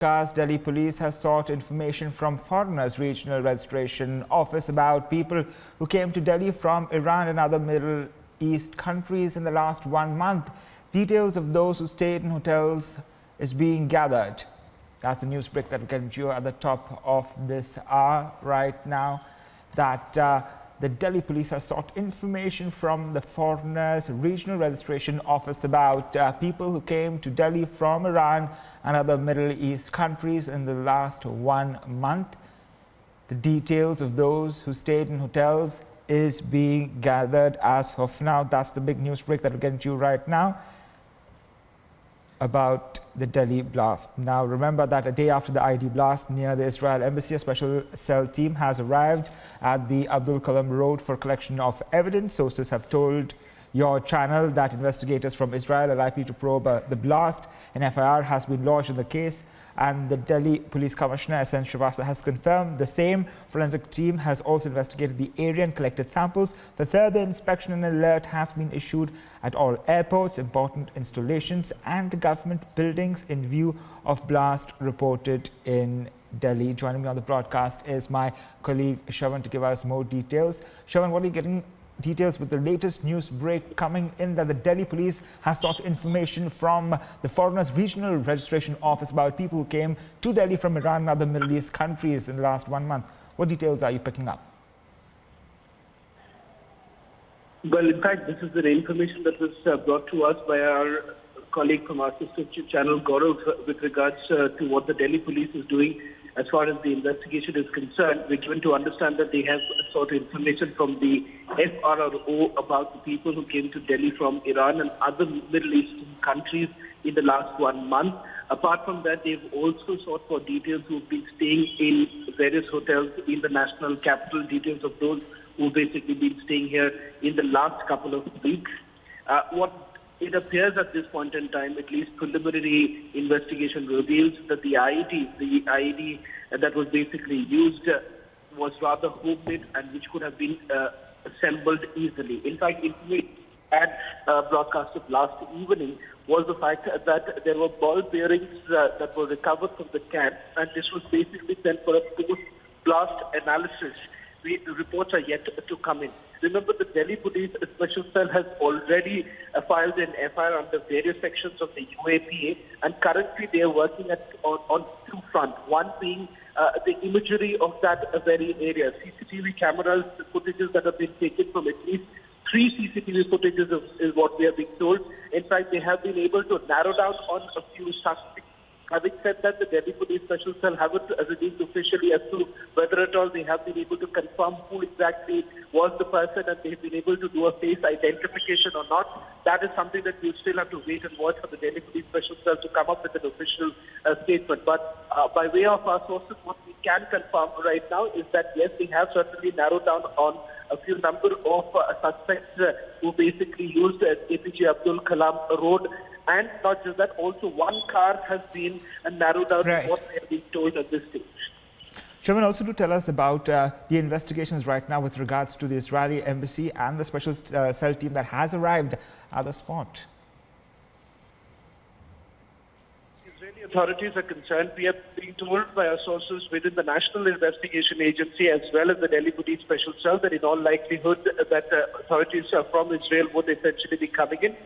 Delhi police has sought information from Foreigners Regional Registration Office about people who came to Delhi from Iran and other Middle East countries in the last 1 month. Details of those who stayed in hotels is being gathered. That's the news break that we get to you at the top of this hour right now, that the Delhi police has sought information from the Foreigners Regional Registration Office about people who came to Delhi from Iran and other Middle East countries in the last 1 month. The details of those who stayed in hotels is being gathered as of now. That's the big news break that we're getting to you right now about the Delhi blast. Now, remember that a day after the IED blast near the Israel embassy, a special cell team has arrived at the Abdul Kalam Road for collection of evidence. Sources have told your channel that investigators from Israel are likely to probe the blast. An FIR has been lodged in the case, and the Delhi Police Commissioner S.N. Srivastava has confirmed the same. Forensic team has also investigated the area and collected samples. For further inspection, an alert has been issued at all airports, important installations and government buildings in view of blast reported in Delhi. Joining me on the broadcast is my colleague Shravan to give us more details. Shravan, what are you getting details with the latest news break coming in that the Delhi police has sought information from the Foreigners Regional Registration Office about people who came to Delhi from Iran and other Middle East countries in the last 1 month? What details are you picking up? Well, in fact, this is the information that was brought to us by our colleague from our sister channel, Gaurav, with regards to what the Delhi police is doing as far as the investigation is concerned. We're given to understand that they have sought information from the FRRO about the people who came to Delhi from Iran and other Middle Eastern countries in the last 1 month. Apart from that, they've also sought for details who've been staying in various hotels in the national capital, details of those who've basically been staying here in the last couple of weeks. What it appears at this point in time, at least preliminary investigation reveals that the IED that was basically used was rather homemade and which could have been assembled easily. In fact, information had broadcasted last evening was the fact that there were ball bearings that were recovered from the camp, and this was basically sent for a post-blast analysis. The reports are yet to come in. Remember, the Delhi Police Special Cell has already filed an FIR under various sections of the UAPA, and currently they are working on two fronts. One being the imagery of that very area. CCTV cameras, the footages that have been taken from at least 3 CCTV footages is what we have been told. In fact, they have been able to narrow down on a few suspects. Having said that, the Delhi Police Special Cell haven't released officially as to whether at all they have been able to confirm who exactly was the person and they've been able to do a face identification or not. That is something that we'll still have to wait and watch for the Delhi Police Special Cell to come up with an official statement. But by way of our sources, what we can confirm right now is that yes, they have certainly narrowed down on a few number of suspects who basically used APJ Abdul Kalam Road. And not just that, also one car has been narrowed down to what we have been told at this stage. Shravan, also to tell us about the investigations right now with regards to the Israeli embassy and the special cell team that has arrived at the spot. Israeli authorities are concerned. We are being told by our sources within the National Investigation Agency as well as the Delhi Police Special Cell that in all likelihood that authorities from Israel would essentially be coming in.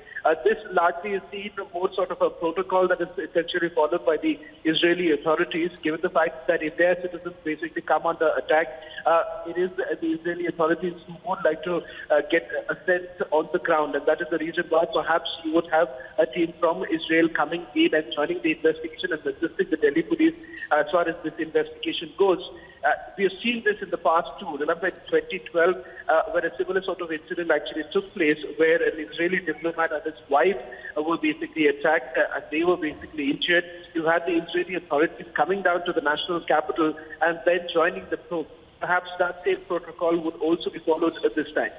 This largely is seen more sort of a protocol that is essentially followed by the Israeli authorities, given the fact that if their citizens basically come under attack, it is the Israeli authorities who would like to get a sense on the ground. And that is the reason why perhaps you would have a team from Israel coming in and joining the investigation and assisting the Delhi police as far as this investigation goes. We have seen this in the past too. Remember in 2012, when a similar sort of incident actually took place, where an Israeli diplomat and his wife were basically attacked and they were basically injured. You had the Israeli authorities coming down to the national capital and then joining the probe. Perhaps that same protocol would also be followed at this time.